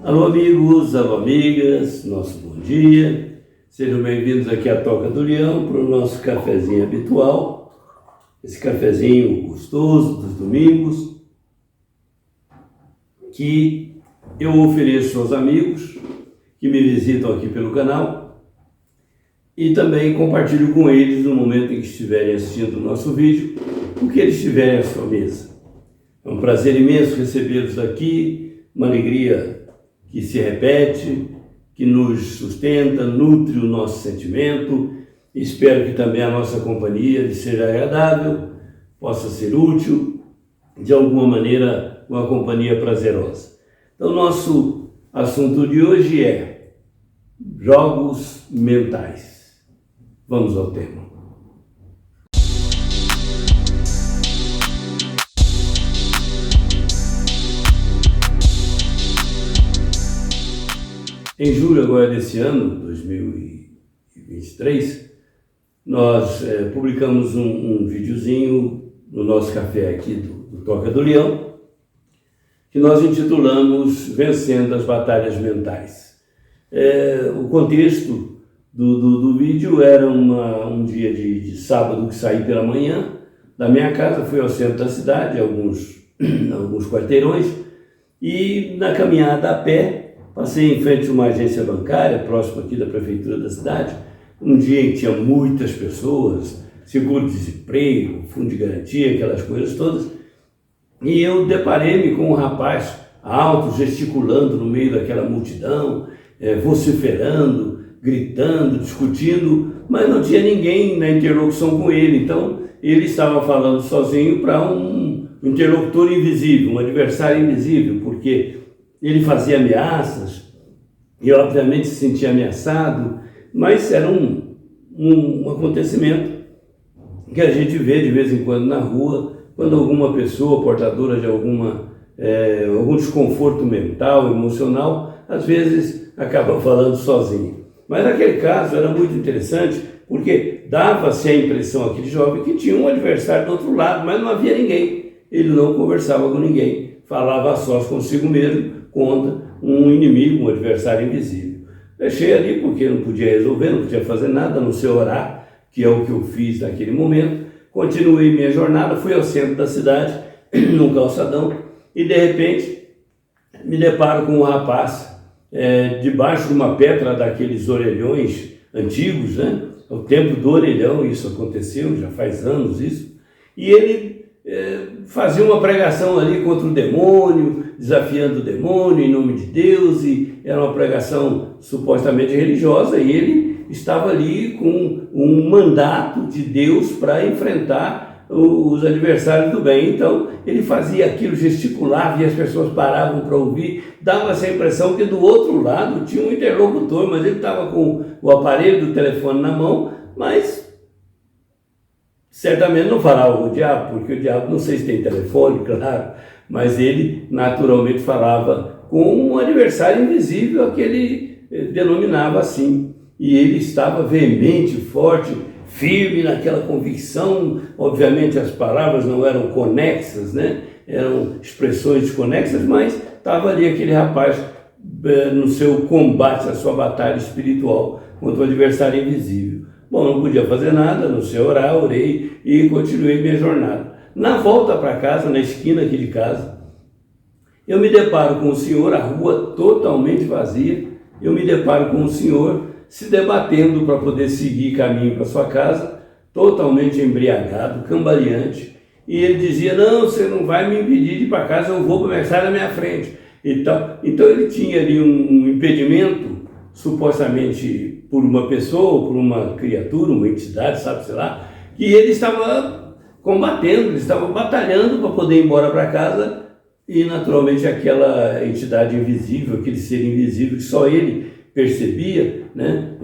Alô amigos, alô amigas, nosso bom dia. Sejam bem-vindos aqui à Toca do Leão para o nosso cafezinho habitual. Esse cafezinho gostoso dos domingos que eu ofereço aos amigos que me visitam aqui pelo canal e também compartilho com eles no momento em que estiverem assistindo o nosso vídeo, o que eles tiverem à sua mesa. É um prazer imenso recebê-los aqui, uma alegria que se repete, que nos sustenta, nutre o nosso sentimento. Espero que também a nossa companhia lhe seja agradável, possa ser útil, de alguma maneira, uma companhia prazerosa. Então, nosso assunto de hoje é jogos mentais. Vamos ao tema. Em julho agora desse ano, 2023, nós publicamos um videozinho no nosso café aqui do Toca do Leão, que nós intitulamos Vencendo as Batalhas Mentais. O contexto do vídeo era um dia de sábado que saí pela manhã da minha casa, fui ao centro da cidade, alguns quarteirões, e na caminhada a pé, passei em frente a uma agência bancária, próxima aqui da prefeitura da cidade, um dia em que tinha muitas pessoas, seguro-desemprego, fundo de garantia, aquelas coisas todas, e eu deparei-me com um rapaz alto, gesticulando no meio daquela multidão, vociferando, gritando, discutindo, mas não tinha ninguém na interlocução com ele, então ele estava falando sozinho para um interlocutor invisível, um adversário invisível, porque ele fazia ameaças e obviamente se sentia ameaçado, mas era um acontecimento que a gente vê de vez em quando na rua, quando alguma pessoa portadora de algum desconforto mental, emocional, às vezes acaba falando sozinho. Mas naquele caso era muito interessante, porque dava-se a impressão àquele jovem que tinha um adversário do outro lado, mas não havia ninguém. Ele não conversava com ninguém, falava a sós consigo mesmo, contra um inimigo, um adversário invisível. Deixei ali porque não podia resolver, não podia fazer nada, a não ser orar, que é o que eu fiz naquele momento. Continuei minha jornada, fui ao centro da cidade, num calçadão, e de repente me deparo com um rapaz debaixo de uma pedra daqueles orelhões antigos, né? O tempo do orelhão, isso aconteceu, já faz anos isso, e ele fazia uma pregação ali contra o demônio, desafiando o demônio em nome de Deus, e era uma pregação supostamente religiosa, e ele estava ali com um mandato de Deus para enfrentar os adversários do bem. Então ele fazia aquilo, gesticulava e as pessoas paravam para ouvir, dava-se a impressão que do outro lado tinha um interlocutor, mas ele estava com o aparelho do telefone na mão, mas certamente não falava o diabo, porque o diabo não sei se tem telefone, claro, mas ele naturalmente falava com um adversário invisível, que ele denominava assim. E ele estava veemente, forte, firme naquela convicção. Obviamente as palavras não eram conexas, né? Eram expressões desconexas, mas estava ali aquele rapaz no seu combate, na sua batalha espiritual contra o adversário invisível. Bom, não podia fazer nada, não sei orar, orei e continuei minha jornada. Na volta para casa, na esquina aqui de casa, eu me deparo com o senhor, a rua totalmente vazia, eu me deparo com o senhor se debatendo para poder seguir caminho para sua casa, totalmente embriagado, cambaleante, e ele dizia: não, você não vai me impedir de ir para casa, eu vou começar na minha frente. Então ele tinha ali um impedimento, supostamente por uma pessoa, por uma criatura, uma entidade, sabe-se lá, que ele estava combatendo, ele estava batalhando para poder ir embora para casa, e naturalmente aquela entidade invisível, aquele ser invisível que só ele percebia, né,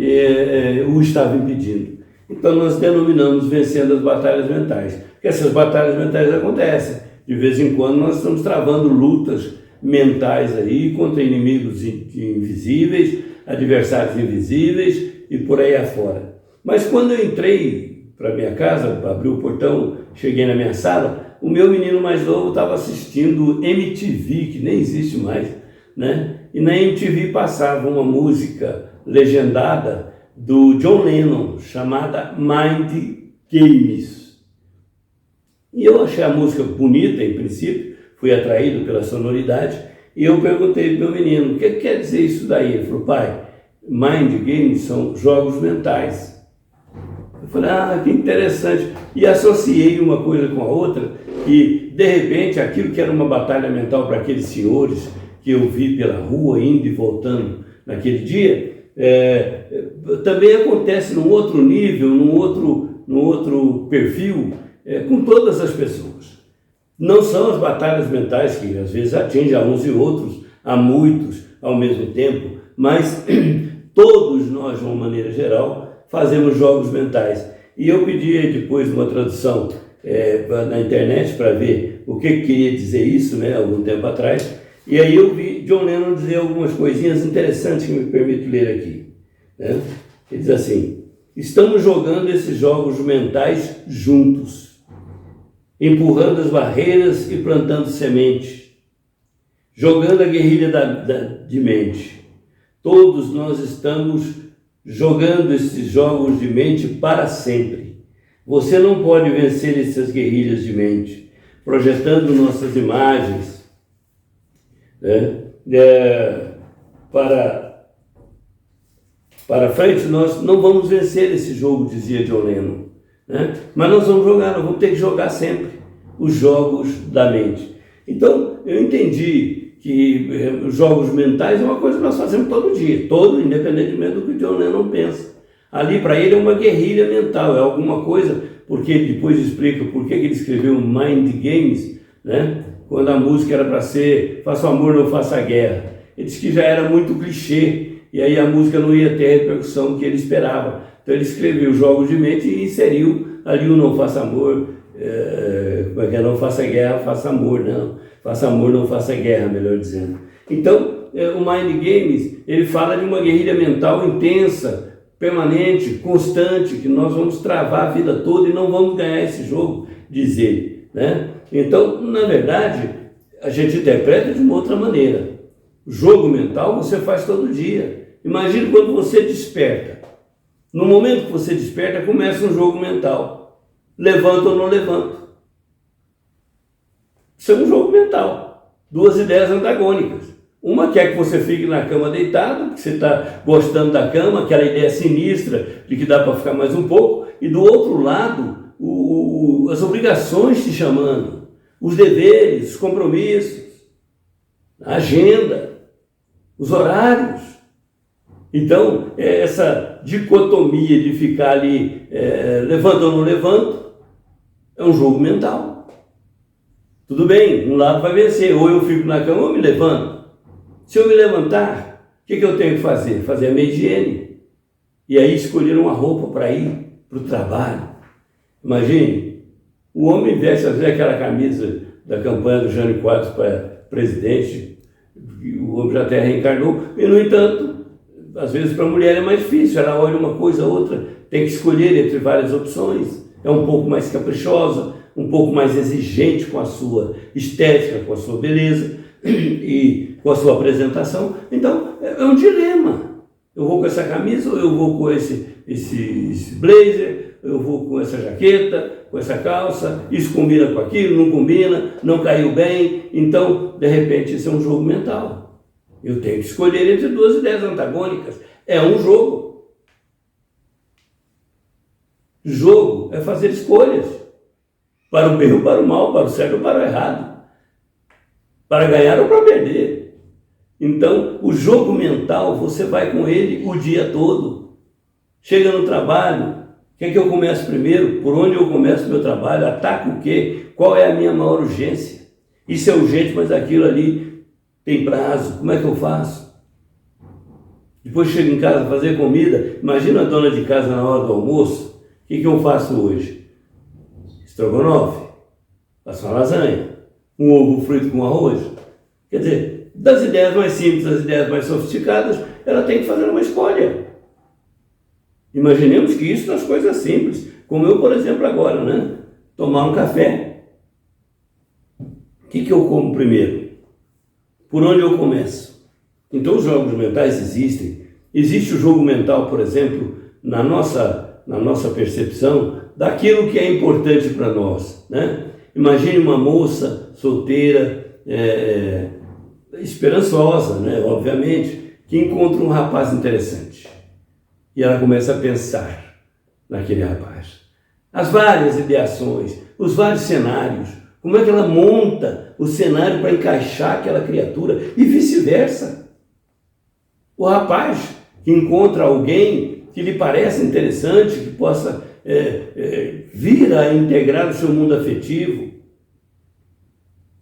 o estava impedindo. Então nós denominamos Vencendo as Batalhas Mentais, porque essas batalhas mentais acontecem. De vez em quando nós estamos travando lutas mentais aí contra inimigos invisíveis, adversários invisíveis e por aí afora. Mas quando eu entrei para minha casa, abri o portão, cheguei na minha sala, o meu menino mais novo estava assistindo MTV, que nem existe mais, né? E na MTV passava uma música legendada do John Lennon, chamada Mind Games. E eu achei a música bonita, em princípio, fui atraído pela sonoridade, e eu perguntei para o meu menino, o que quer dizer isso daí? Ele falou, pai, Mind Games são jogos mentais. Eu falei, que interessante. E associei uma coisa com a outra, e de repente aquilo que era uma batalha mental para aqueles senhores que eu vi pela rua, indo e voltando naquele dia, também acontece num outro nível, num outro perfil, com todas as pessoas. Não são as batalhas mentais que às vezes atingem a uns e outros, a muitos ao mesmo tempo, mas todos nós, de uma maneira geral, fazemos jogos mentais. E eu pedi depois uma tradução na internet para ver o que queria dizer isso, né, algum tempo atrás, e aí eu vi John Lennon dizer algumas coisinhas interessantes que me permito ler aqui, né? Ele diz assim, estamos jogando esses jogos mentais juntos, empurrando as barreiras e plantando semente, jogando a guerrilha de mente. Todos nós estamos jogando esses jogos de mente para sempre. Você não pode vencer essas guerrilhas de mente, projetando nossas imagens, né? Para frente. Nós não vamos vencer esse jogo, dizia John Lennon, né? Mas nós vamos ter que jogar sempre os jogos da mente. Então, eu entendi que os jogos mentais é uma coisa que nós fazemos todo dia, independentemente do que John Lennon pensa. Ali, para ele, é uma guerrilha mental, é alguma coisa, porque ele depois explica por que ele escreveu Mind Games, né? Quando a música era para ser faça o amor, não faça a guerra. Ele disse que já era muito clichê, e aí a música não ia ter a repercussão que ele esperava. Então ele escreveu jogos de mente e inseriu ali o não faça amor, não faça guerra, faça amor, não. Faça amor, não faça guerra, melhor dizendo. Então, o Mind Games, ele fala de uma guerrilha mental intensa, permanente, constante, que nós vamos travar a vida toda e não vamos ganhar esse jogo, diz ele, né? Então, na verdade, a gente interpreta de uma outra maneira. O jogo mental você faz todo dia. Imagine quando você desperta. No momento que você desperta, começa um jogo mental. Levanta ou não levanta. Isso é um jogo mental. Duas ideias antagônicas. Uma quer que você fique na cama deitado, que você está gostando da cama, aquela ideia sinistra de que dá para ficar mais um pouco. E do outro lado, as obrigações te chamando, os deveres, os compromissos, a agenda, os horários. Então, essa dicotomia de ficar ali, levanta ou não levanta, é um jogo mental. Tudo bem, um lado vai vencer, ou eu fico na cama ou me levanto. Se eu me levantar, o que eu tenho que fazer? Fazer a minha higiene. E aí escolher uma roupa para ir para o trabalho. Imagine, o homem veste às vezes aquela camisa da campanha do Jânio Quadros para presidente, o homem já até reencarnou, e no entanto, às vezes para a mulher é mais difícil, ela olha uma coisa ou outra, tem que escolher entre várias opções, é um pouco mais caprichosa, um pouco mais exigente com a sua estética, com a sua beleza e com a sua apresentação. Então, é um dilema. Eu vou com essa camisa ou eu vou com esse blazer, eu vou com essa jaqueta, com essa calça, isso combina com aquilo, não combina, não caiu bem. Então, de repente, isso é um jogo mental. Eu tenho que escolher entre duas ideias antagônicas. É um jogo. Jogo é fazer escolhas. Para o bem ou para o mal, para o certo ou para o errado. Para ganhar ou para perder. Então, o jogo mental, você vai com ele o dia todo. Chega no trabalho, o que é que eu começo primeiro? Por onde eu começo o meu trabalho? Ataco o quê? Qual é a minha maior urgência? Isso é urgente, mas aquilo ali tem prazo. Como é que eu faço? Depois chego em casa fazer comida. Imagina a dona de casa na hora do almoço. O que eu faço hoje? Estrogonofe. Faço uma lasanha. Um ovo frito com arroz. Quer dizer, das ideias mais simples às ideias mais sofisticadas, ela tem que fazer uma escolha. Imaginemos que isso nas coisas simples, como eu, por exemplo, agora, né? Tomar um café. O que eu como primeiro? Por onde eu começo? Então os jogos mentais existem. Existe o jogo mental, por exemplo, na nossa percepção daquilo que é importante para nós, né? Imagine uma moça solteira, esperançosa, né? Obviamente, que encontra um rapaz interessante. E ela começa a pensar naquele rapaz. As várias ideações, os vários cenários, como é que ela monta o cenário para encaixar aquela criatura e vice-versa. O rapaz que encontra alguém que lhe parece interessante, que possa vir a integrar o seu mundo afetivo.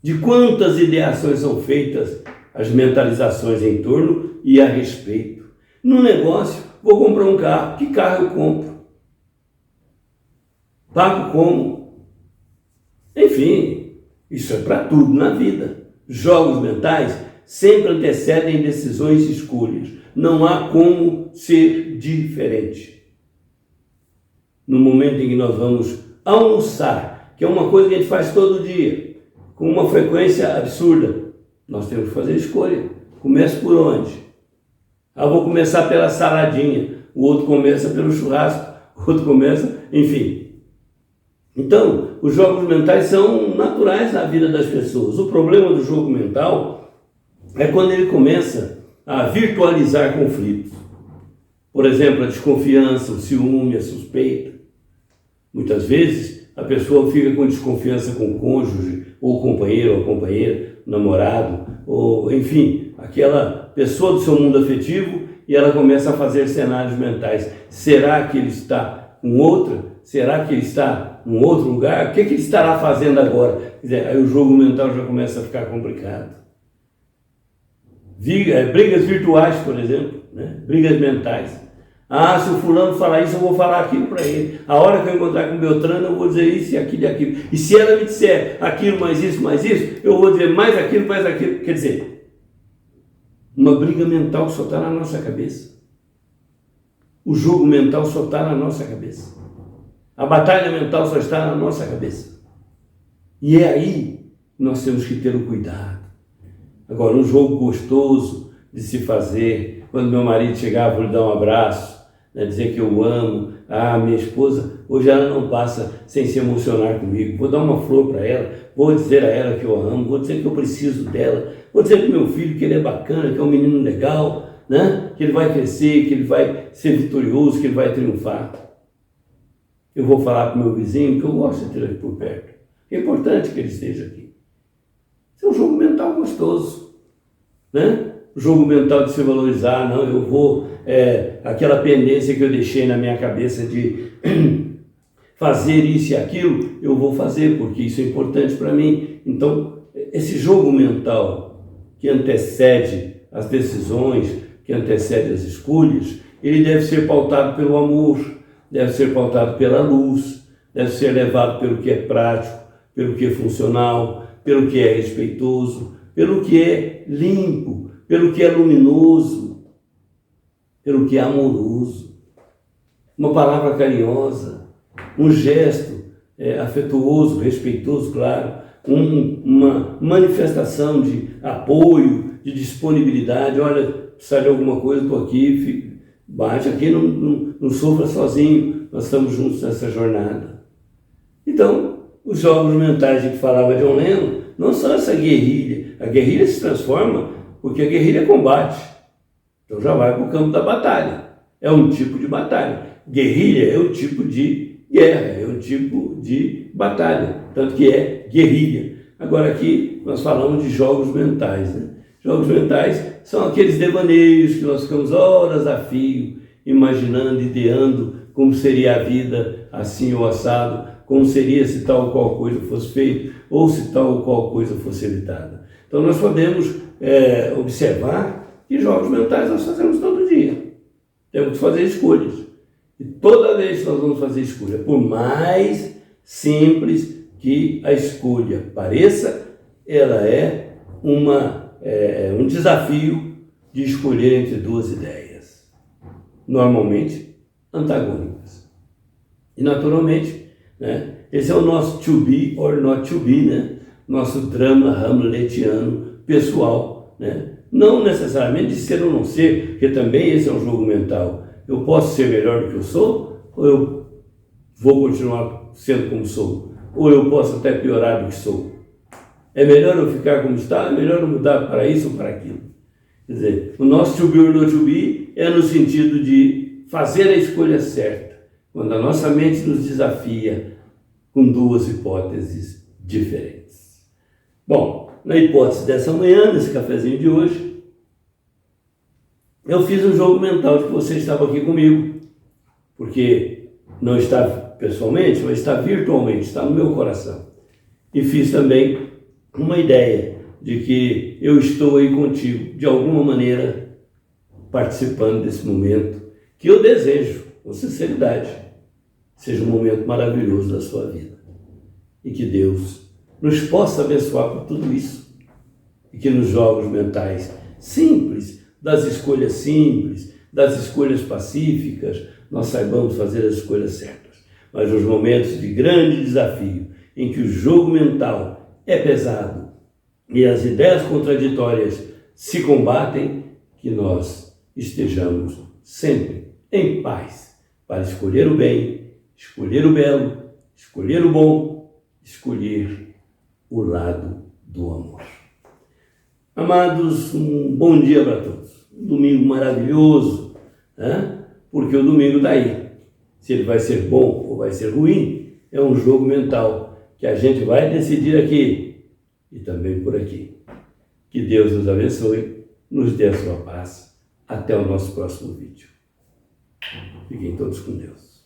De quantas ideações são feitas, as mentalizações em torno e a respeito. No negócio, vou comprar um carro. Que carro eu compro? Pago como? Enfim, isso é para tudo na vida. Jogos mentais sempre antecedem decisões e escolhas. Não há como ser diferente. No momento em que nós vamos almoçar, que é uma coisa que a gente faz todo dia, com uma frequência absurda, nós temos que fazer escolha. Começa por onde? Vou começar pela saladinha, o outro começa pelo churrasco, o outro começa, enfim. Então, os jogos mentais são naturais na vida das pessoas. O problema do jogo mental é quando ele começa a virtualizar conflitos. Por exemplo, a desconfiança, o ciúme, a suspeita. Muitas vezes a pessoa fica com desconfiança com o cônjuge, ou o companheiro, ou a companheira, namorado, ou enfim, aquela pessoa do seu mundo afetivo, e ela começa a fazer cenários mentais. Será que ele está com outra? Será que ele está em outro lugar? O que ele estará fazendo agora? Quer dizer, aí o jogo mental já começa a ficar complicado. Brigas virtuais, por exemplo, né? Brigas mentais. Se o fulano falar isso, eu vou falar aquilo para ele. A hora que eu encontrar com o Beltrano, eu vou dizer isso e aquilo e aquilo. E se ela me disser aquilo, mais isso, eu vou dizer mais aquilo, mais aquilo. Quer dizer, uma briga mental só está na nossa cabeça. O jogo mental só está na nossa cabeça. A batalha mental só está na nossa cabeça. E é aí que nós temos que ter o cuidado. Agora, um jogo gostoso de se fazer, quando meu marido chegava, eu vou lhe dar um abraço, né, dizer que eu amo. Minha esposa, hoje ela não passa sem se emocionar comigo. Vou dar uma flor para ela, vou dizer a ela que eu amo, vou dizer que eu preciso dela, vou dizer para o meu filho que ele é bacana, que é um menino legal, né, que ele vai crescer, que ele vai ser vitorioso, que ele vai triunfar. Eu vou falar para o meu vizinho que eu gosto de ter ele por perto. É importante que ele esteja aqui. Isso é um jogo mental gostoso, né? O jogo mental de se valorizar, não, eu vou, aquela pendência que eu deixei na minha cabeça de fazer isso e aquilo, eu vou fazer, porque isso é importante para mim. Então, esse jogo mental que antecede as decisões, que antecede as escolhas, ele deve ser pautado pelo amor, deve ser pautado pela luz, deve ser levado pelo que é prático, pelo que é funcional, pelo que é respeitoso, pelo que é limpo, pelo que é luminoso, pelo que é amoroso. Uma palavra carinhosa, um gesto afetuoso, respeitoso, claro, uma manifestação de apoio, de disponibilidade. Olha, precisa de alguma coisa, estou aqui, bate aqui, não sofra sozinho, nós estamos juntos nessa jornada. Então, os jogos mentais de que falava John Lennon não são essa guerrilha. A guerrilha se transforma porque a guerrilha é combate. Então já vai para o campo da batalha. É um tipo de batalha. Guerrilha é um tipo de guerra, é um tipo de batalha. Tanto que é guerrilha. Agora aqui nós falamos de jogos mentais, né? Jogos mentais são aqueles devaneios que nós ficamos horas a fio, imaginando, ideando como seria a vida assim ou assado, como seria se tal ou qual coisa fosse feita, ou se tal ou qual coisa fosse evitada. Então nós podemos observar que jogos mentais nós fazemos todo dia. Temos que fazer escolhas. E toda vez que nós vamos fazer escolha, por mais simples que a escolha pareça, ela é um desafio de escolher entre duas ideias, normalmente antagônicas. E naturalmente, né, esse é o nosso to be or not to be, né? Nosso drama hamletiano pessoal, né? Não necessariamente de ser ou não ser, porque também esse é um jogo mental. Eu posso ser melhor do que eu sou, ou eu vou continuar sendo como sou, ou eu posso até piorar do que sou. É melhor eu ficar como está, é melhor eu mudar para isso ou para aquilo. Quer dizer, o nosso to be or not to be é no sentido de fazer a escolha certa, quando a nossa mente nos desafia com duas hipóteses diferentes. Bom, na hipótese dessa manhã, nesse cafezinho de hoje, eu fiz um jogo mental de que você estava aqui comigo, porque não está pessoalmente, mas está virtualmente, está no meu coração. E fiz também uma ideia de que eu estou aí contigo, de alguma maneira, participando desse momento, que eu desejo, com sinceridade, seja um momento maravilhoso da sua vida. E que Deus nos possa abençoar por tudo isso. E que nos jogos mentais simples, das escolhas simples, das escolhas pacíficas, nós saibamos fazer as escolhas certas. Mas nos momentos de grande desafio, em que o jogo mental é pesado e as ideias contraditórias se combatem, que nós estejamos sempre em paz para escolher o bem, escolher o belo, escolher o bom, escolher o lado do amor. Amados, um bom dia para todos. Um domingo maravilhoso, né? Porque o domingo está aí. Se ele vai ser bom ou vai ser ruim, é um jogo mental que a gente vai decidir aqui e também por aqui. Que Deus nos abençoe, nos dê a sua paz. Até o nosso próximo vídeo. Fiquem todos com Deus.